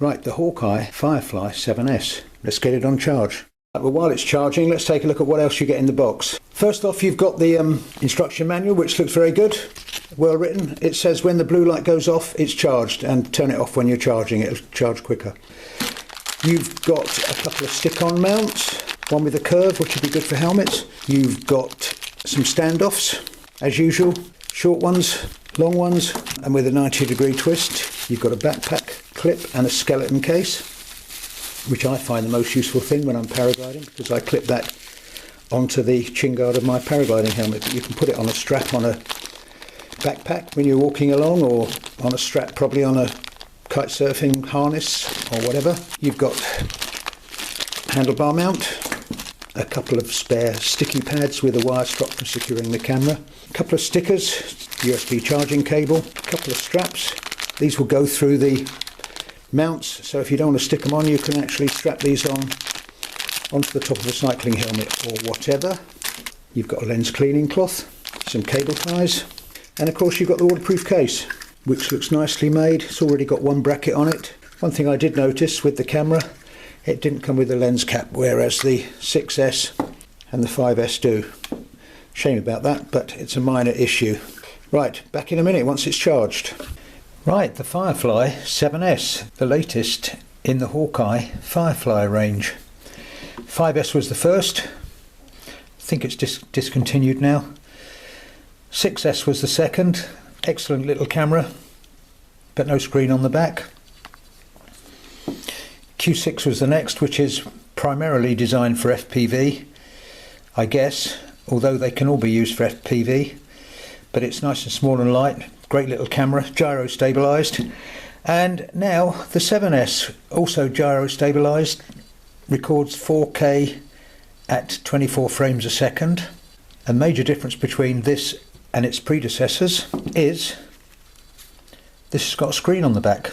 Right, the Hawkeye Firefly 7S. Let's get it on charge. Well, while it's charging, let's take a look at what else you get in the box. First off, you've got the instruction manual, which looks very good, well written. It says when the blue light goes off, it's charged, and turn it off when you're charging, it'll charge quicker. You've got a couple of stick-on mounts, one with a curve, which would be good for helmets. You've got some standoffs, as usual, short ones, long ones, and with a 90-degree twist. You've got a backpack clip and a skeleton case, which I find the most useful thing when I'm paragliding, because I clip that onto the chin guard of my paragliding helmet. But you can put it on a strap on a backpack when you're walking along, or on a strap probably on a kite surfing harness or whatever. You've got handlebar mount, a couple of spare sticky pads with a wire strop for securing the camera, a couple of stickers, USB charging cable, a couple of straps. These will go through the mounts, so if you don't want to stick them on, you can actually strap these on onto the top of a cycling helmet or whatever. You've got a lens cleaning cloth, some cable ties, and of course you've got the waterproof case, which looks nicely made. It's already got one bracket on it. One thing I did notice with the camera, it didn't come with a lens cap, whereas the 6S and the 5S do. Shame about that, but it's a minor issue. Right, back in a minute once it's charged. Right, the Firefly 7S, the latest in the Hawkeye Firefly range. 5S was the first. I think it's discontinued now. 6S was the second. Excellent little camera, but no screen on the back. Q6 was the next, which is primarily designed for FPV, I guess, although they can all be used for FPV. But it's nice and small and light. Great little camera, gyro stabilised. And now the 7S, also gyro stabilised, records 4K at 24 frames a second. A major difference between this and its predecessors is this has got a screen on the back.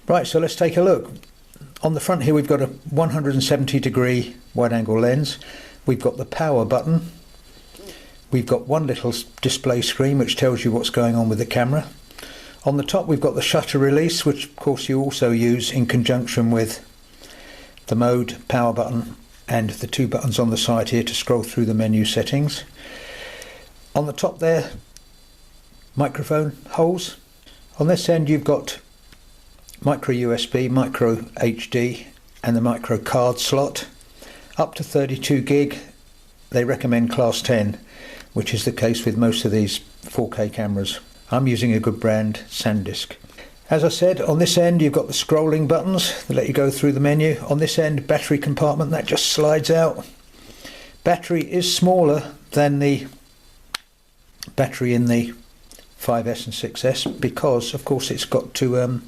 Right, so let's take a look. On the front here we've got a 170-degree wide-angle lens. We've got the power button. We've got one little display screen which tells you what's going on with the camera. On the top we've got the shutter release, which of course you also use in conjunction with the mode, power button, and the two buttons on the side here to scroll through the menu settings. On the top there, microphone holes. On this end you've got micro USB, micro HD, and the micro card slot. Up to 32 gig. They recommend class 10, which is the case with most of these 4K cameras. I'm using a good brand, SanDisk. As I said, on this end you've got the scrolling buttons that let you go through the menu. On this end, battery compartment, that just slides out. Battery is smaller than the battery in the 5S and 6S because, of course, it's got to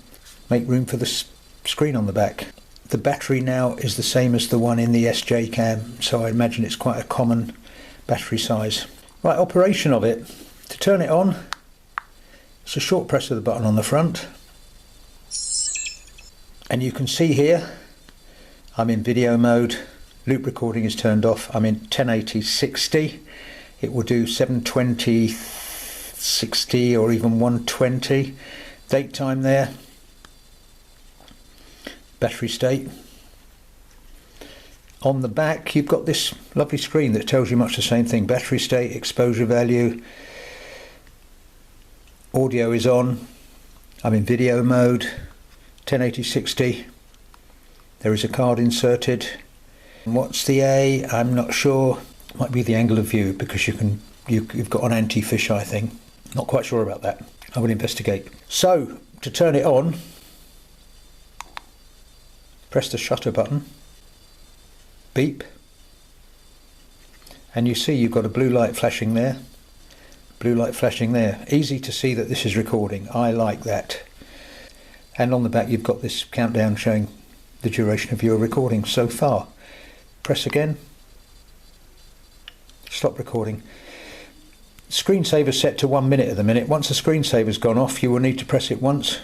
make room for the screen on the back. The battery now is the same as the one in the SJ cam, so I imagine it's quite a common battery size. Right, operation of it. To turn it on, it's a short press of the button on the front. And you can see here, I'm in video mode. Loop recording is turned off. I'm in 1080-60. It will do 720-60 or even 120. Date time there. Battery state. On the back you've got this lovely screen that tells you much the same thing. Battery state, exposure value, audio is on. I'm in video mode, 1080-60. There is a card inserted. What's the A? I'm not sure. Might be the angle of view because you've got an anti-fisheye thing. Not quite sure about that. I will investigate. So to turn it on, press the shutter button, beep, and you see you've got a blue light flashing there, blue light flashing there. Easy to see that this is recording. I like that. And on the back you've got this countdown showing the duration of your recording so far. Press again, stop recording. Screensaver set to 1 minute at the minute. Once the screensaver's gone off, you will need to press it once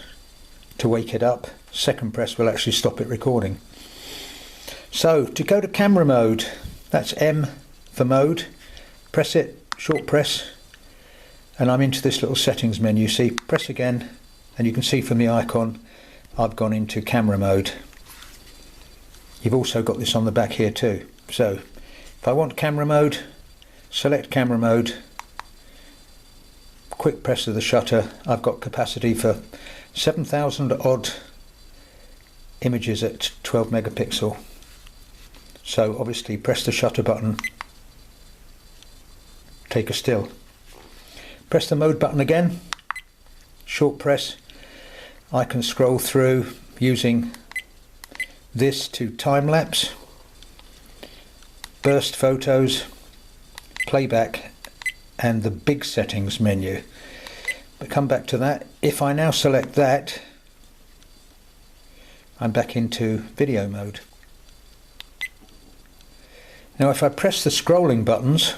to wake it up. Second press will actually stop it recording. So to go to camera mode, that's M for mode. Press it, short press, and I'm into this little settings menu. See, press again, and you can see from the icon I've gone into camera mode. You've also got this on the back here too. So if I want camera mode, select camera mode, quick press of the shutter. I've got capacity for 7,000 odd images at 12 megapixel. So obviously press the shutter button, take a still. Press the mode button again, short press. I can scroll through using this to time lapse, burst photos, playback, and the big settings menu. But come back to that. If I now select that, I'm back into video mode. Now if I press the scrolling buttons,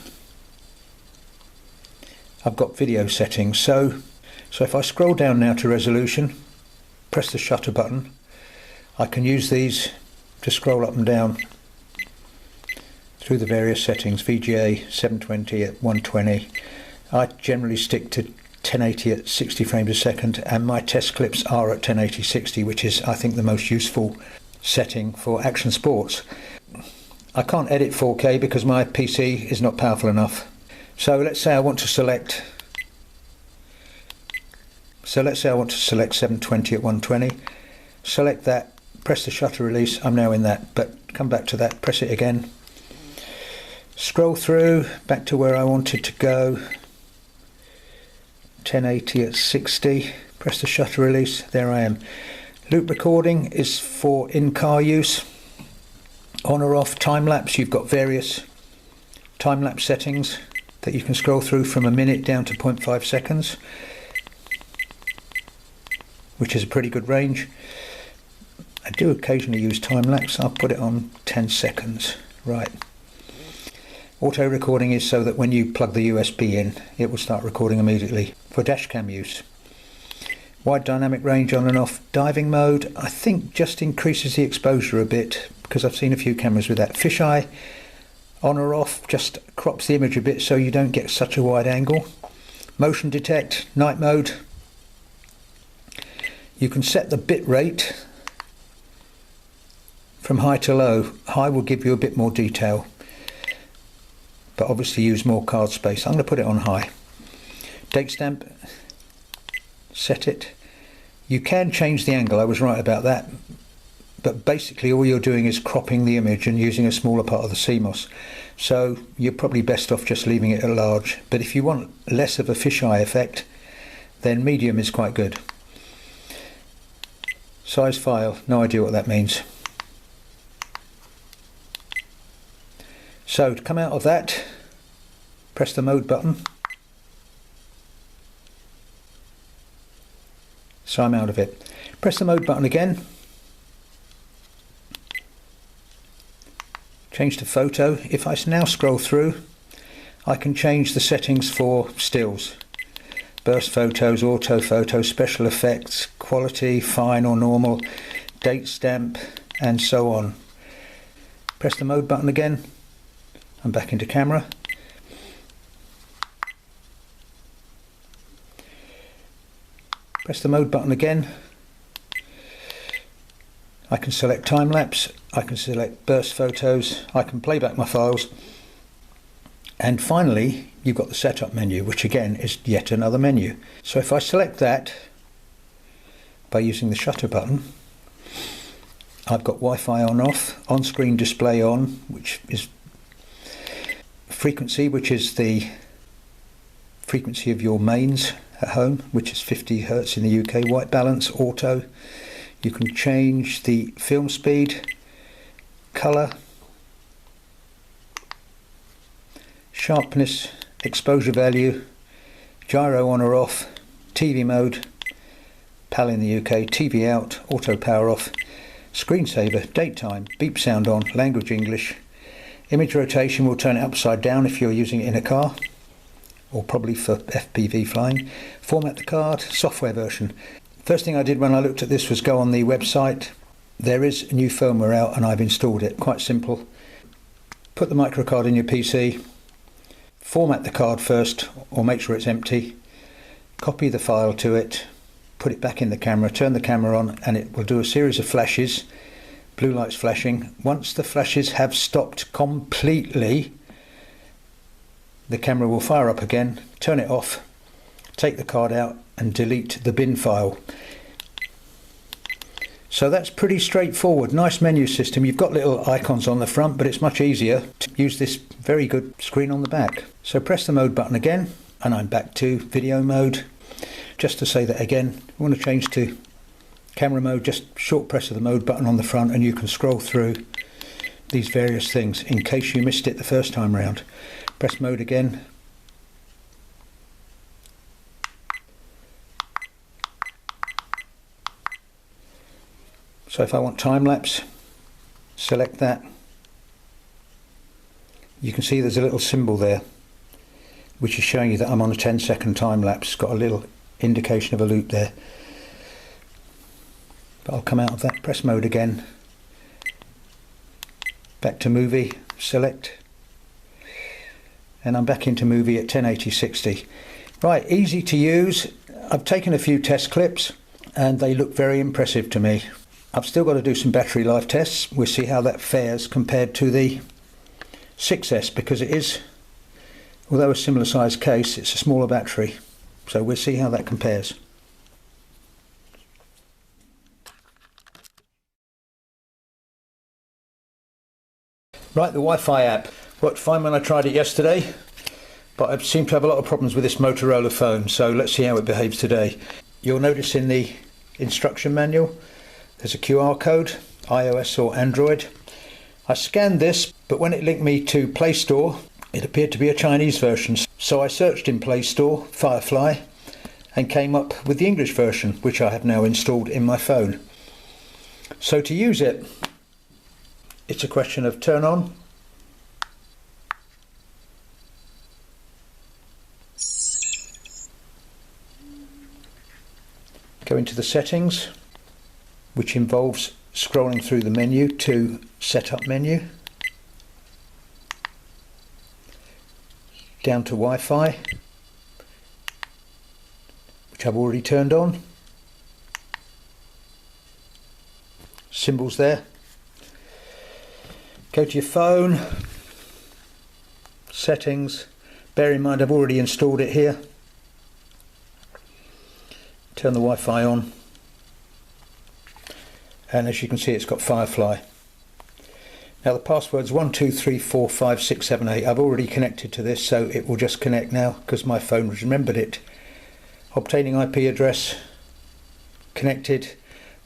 I've got video settings. So if I scroll down now to resolution, press the shutter button, I can use these to scroll up and down through the various settings. VGA 720 at 120. I generally stick to 1080 at 60 frames a second, and my test clips are at 1080 60, which is I think the most useful setting for action sports. I can't edit 4K because my PC is not powerful enough. So let's say I want to select 720 at 120. Select that, press the shutter release. I'm now in that, but come back to that, press it again. Scroll through back to where I wanted to go. 1080 at 60. Press the shutter release. There I am. Loop recording is for in-car use. On or off. Time lapse, you've got various time lapse settings that you can scroll through from a minute down to 0.5 seconds, which is a pretty good range. I do occasionally use time lapse. I'll put it on 10 seconds. Right. Auto recording is so that when you plug the USB in, it will start recording immediately for dashcam use. Wide dynamic range on and off. Diving mode, I think just increases the exposure a bit because I've seen a few cameras with that. Fisheye, on or off, just crops the image a bit so you don't get such a wide angle. Motion detect, night mode. You can set the bit rate from high to low. High will give you a bit more detail, but obviously use more card space. I'm going to put it on high. Date stamp, set it. You can change the angle, I was right about that, but basically all you're doing is cropping the image and using a smaller part of the CMOS. So you're probably best off just leaving it at large, but if you want less of a fisheye effect, then medium is quite good. Size file, no idea what that means. So to come out of that, press the mode button. So I'm out of it. Press the mode button again. Change to photo. If I now scroll through, I can change the settings for stills. Burst photos, auto photo, special effects, quality, fine or normal, date stamp, and so on. Press the mode button again. I'm back into camera. Press the mode button again. I can select time lapse, I can select burst photos, I can play back my files, and finally you've got the setup menu, which again is yet another menu. So if I select that by using the shutter button, I've got Wi-Fi on off, on-screen display on, which is frequency, which is the frequency of your mains at home, which is 50 Hertz in the UK. White balance, auto. You can change the film speed, color, sharpness, exposure value, gyro on or off, TV mode, PAL in the UK, TV out, auto power off, screensaver, date time, beep sound on, language English. Image rotation will turn it upside down if you're using it in a car, or probably for FPV flying. Format the card, software version. First thing I did when I looked at this was go on the website. There is a new firmware out and I've installed it. Quite simple. Put the microcard in your PC, format the card first, or make sure it's empty, copy the file to it, put it back in the camera, turn the camera on, and it will do a series of flashes, blue lights flashing. Once the flashes have stopped completely, the camera will fire up again, turn it off, take the card out and delete the bin file. So that's pretty straightforward. Nice menu system. You've got little icons on the front, but it's much easier to use this very good screen on the back. So press the mode button again, and I'm back to video mode. Just to say that again, you want to change to camera mode, just short press of the mode button on the front and you can scroll through these various things in case you missed it the first time round. Press mode again. So if I want time lapse, select that. You can see there's a little symbol there which is showing you that I'm on a 10-second time lapse. It's got a little indication of a loop there. But I'll come out of that, press mode again. Back to movie, select. And I'm back into movie at 1080/60. Right, easy to use. I've taken a few test clips and they look very impressive to me. I've still got to do some battery life tests. We'll see how that fares compared to the 6S, because it is, although a similar size case, it's a smaller battery. So we'll see how that compares. Right, the Wi-Fi app worked fine when I tried it yesterday, but I seem to have a lot of problems with this Motorola phone, so let's see how it behaves today. You'll notice in the instruction manual there's a QR code, iOS or Android. I scanned this, but when it linked me to Play Store, it appeared to be a Chinese version. So I searched in Play Store, Firefly, and came up with the English version, which I have now installed in my phone. So to use it, it's a question of turn on, go into the settings, which involves scrolling through the menu to setup menu, down to Wi-Fi, which I've already turned on, symbols there, go to your phone, settings, bear in mind I've already installed it here, turn the Wi-Fi on. And as you can see, it's got Firefly. Now the password's 12345678. I've already connected to this, so it will just connect now because my phone has remembered it. Obtaining IP address, connected.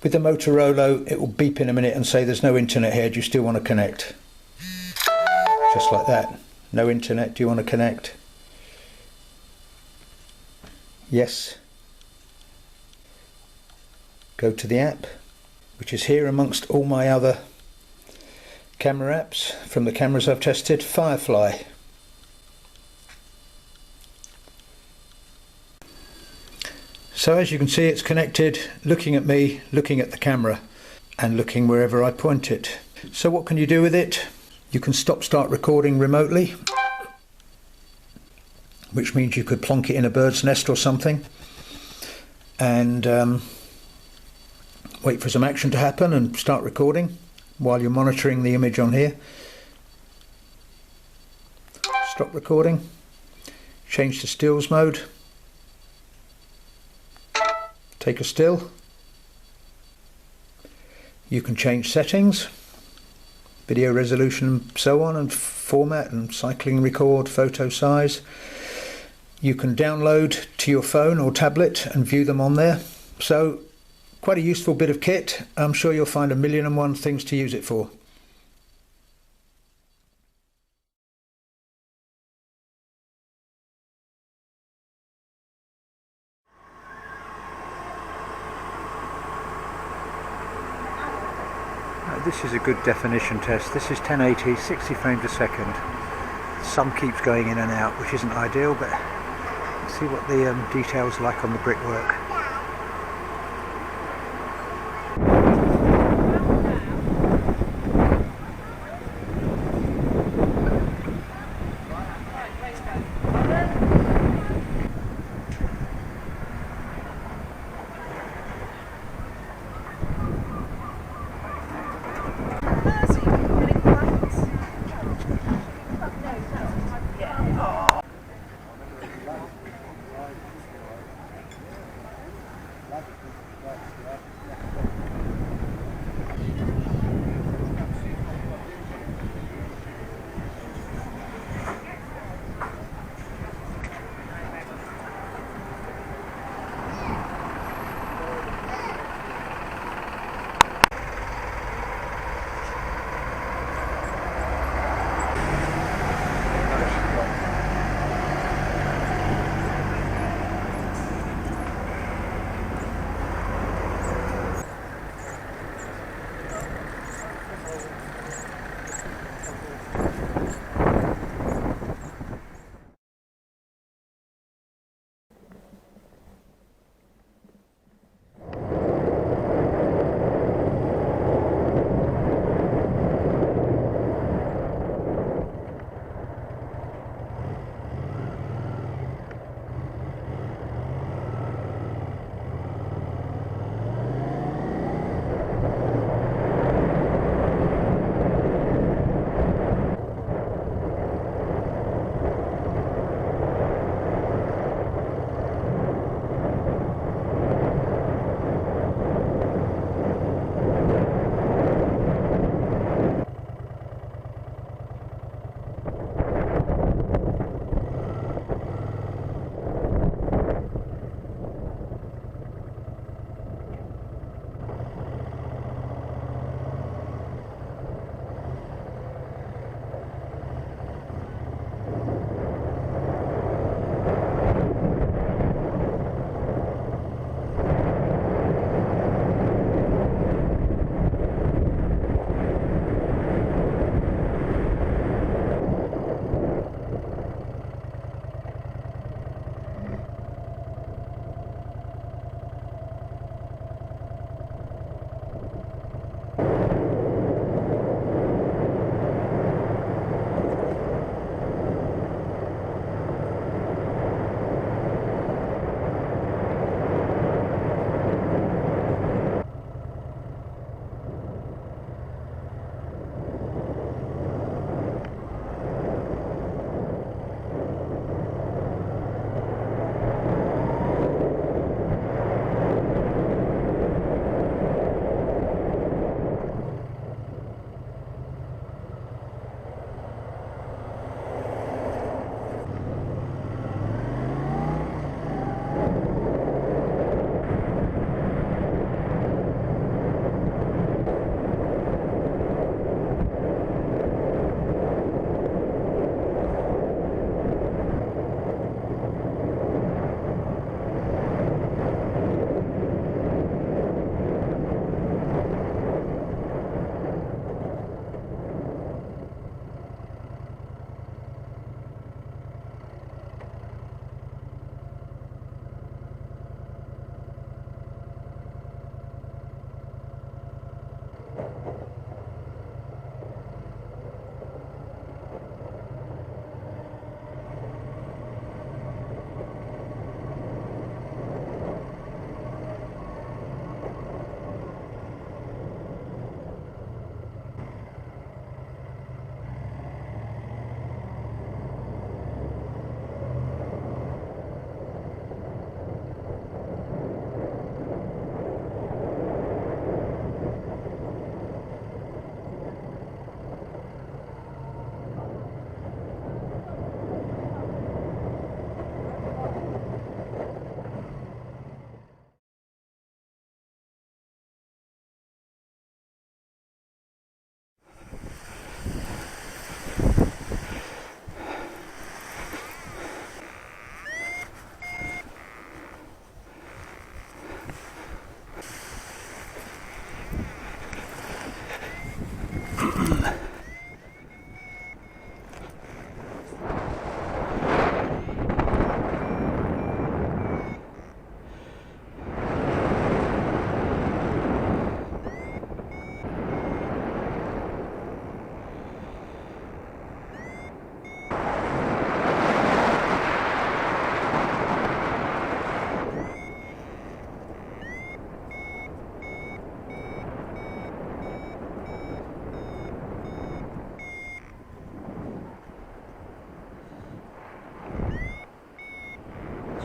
With the Motorola, it will beep in a minute and say there's no internet here, do you still want to connect? Just like that. No internet, do you want to connect? Yes. Go to the app, which is here amongst all my other camera apps from the cameras I've tested. Firefly. So as you can see, it's connected, looking at me, looking at the camera, and looking wherever I point it. So what can you do with it? You can start recording remotely, which means you could plonk it in a bird's nest or something and wait for some action to happen and start recording while you're monitoring the image on here. Stop recording, change to stills mode, take a still. You can change settings, video resolution and so on, and format and cycling record, photo size. You can download to your phone or tablet and view them on there. So quite a useful bit of kit. I'm sure you'll find 1,000,001 things to use it for. This is a good definition test. This is 1080, 60 frames a second. Some keeps going in and out, which isn't ideal, but let's see what the details like on the brickwork.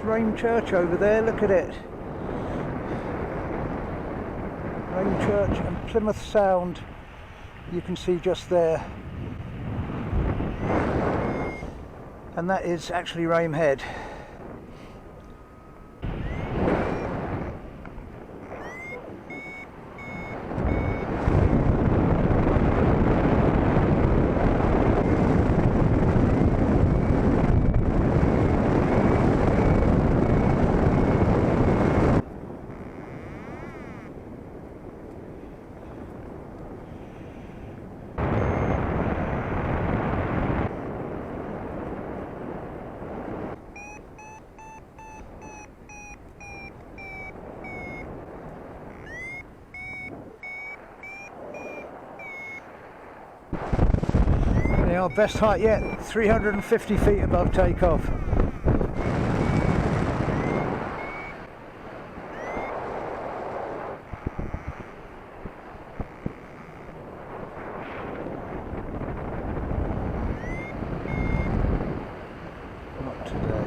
Rame Church over there, look at it. Rame Church and Plymouth Sound, you can see just there. And that is actually Rame Head. Our best height yet, 350 feet above takeoff. Not today.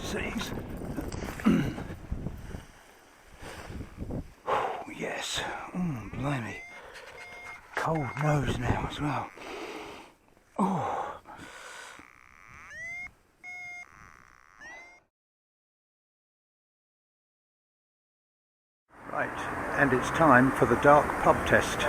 Seas. Yes. Blimey. Cold nose now as well. Oh. Right, and it's time for the dark pub test.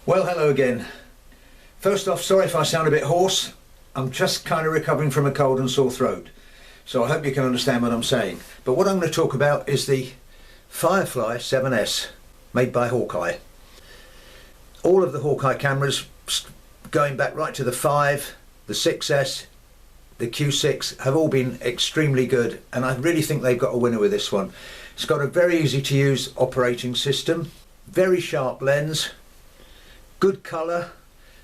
Well, hello again. First off, sorry if I sound a bit hoarse. I'm just kind of recovering from a cold and sore throat, so I hope you can understand what I'm saying. But what I'm going to talk about is the Firefly 7S made by Hawkeye. All of the Hawkeye cameras, going back right to the 5, the 6S, the Q6, have all been extremely good, and I really think they've got a winner with this one. It's got a very easy to use operating system, very sharp lens, good colour,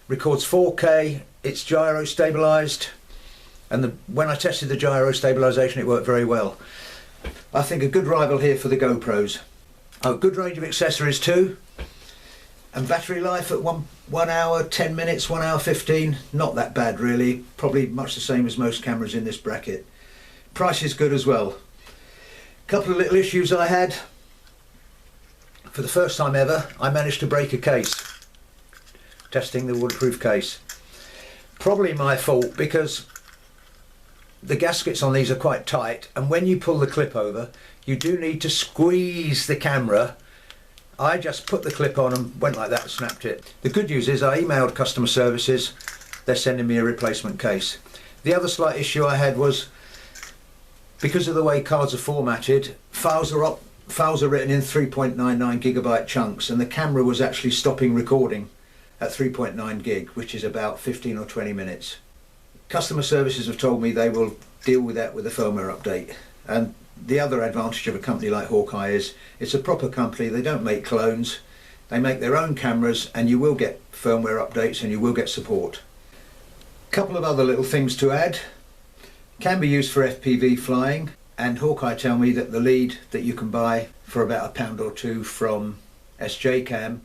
records 4K, it's gyro stabilised, and when I tested the gyro stabilisation it worked very well. I think a good rival here for the GoPros. A good range of accessories too, and battery life at 1 hour 10 minutes, 1 hour 15, not that bad really, probably much the same as most cameras in this bracket. Price is good as well. Couple of little issues I had. For the first time ever, I managed to break a case testing the waterproof case. Probably my fault, because the gaskets on these are quite tight, and when you pull the clip over you do need to squeeze the camera. I just put the clip on and went like that and snapped it. The good news is I emailed customer services they're sending me a replacement case. The other slight issue I had was, because of the way cards are formatted, files are written in 3.99 gigabyte chunks, and the camera was actually stopping recording at 3.9 gig, which is about 15 or 20 minutes. Customer services have told me they will deal with that with a firmware update. And the other advantage of a company like Hawkeye is it's a proper company. They don't make clones, they make their own cameras, and you will get firmware updates and you will get support. A couple of other little things to add. Can be used for FPV flying, and Hawkeye tell me that the lead that you can buy for about £1 or £2 from SJCam,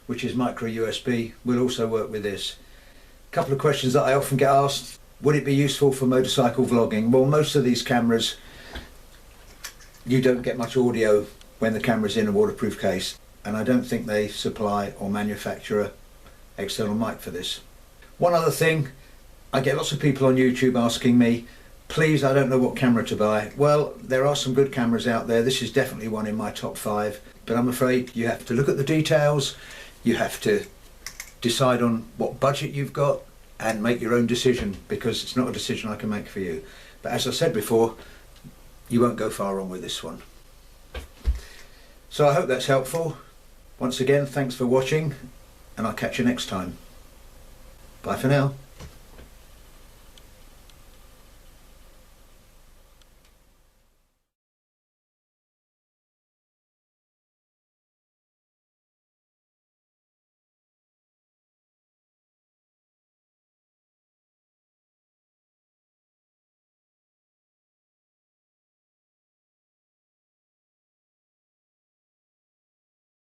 which is micro USB, will also work with this. A couple of questions that I often get asked: would it be useful for motorcycle vlogging? Well, most of these cameras, you don't get much audio when the camera's in a waterproof case, and I don't think they supply or manufacture an external mic for this. One other thing, I get lots of people on YouTube asking me, please, I don't know what camera to buy. Well, there are some good cameras out there. This is definitely one in my top 5, but I'm afraid you have to look at the details, you have to decide on what budget you've got and make your own decision, because it's not a decision I can make for you. But as I said before, you won't go far wrong with this one. So I hope that's helpful. Once again, thanks for watching, and I'll catch you next time. Bye for now.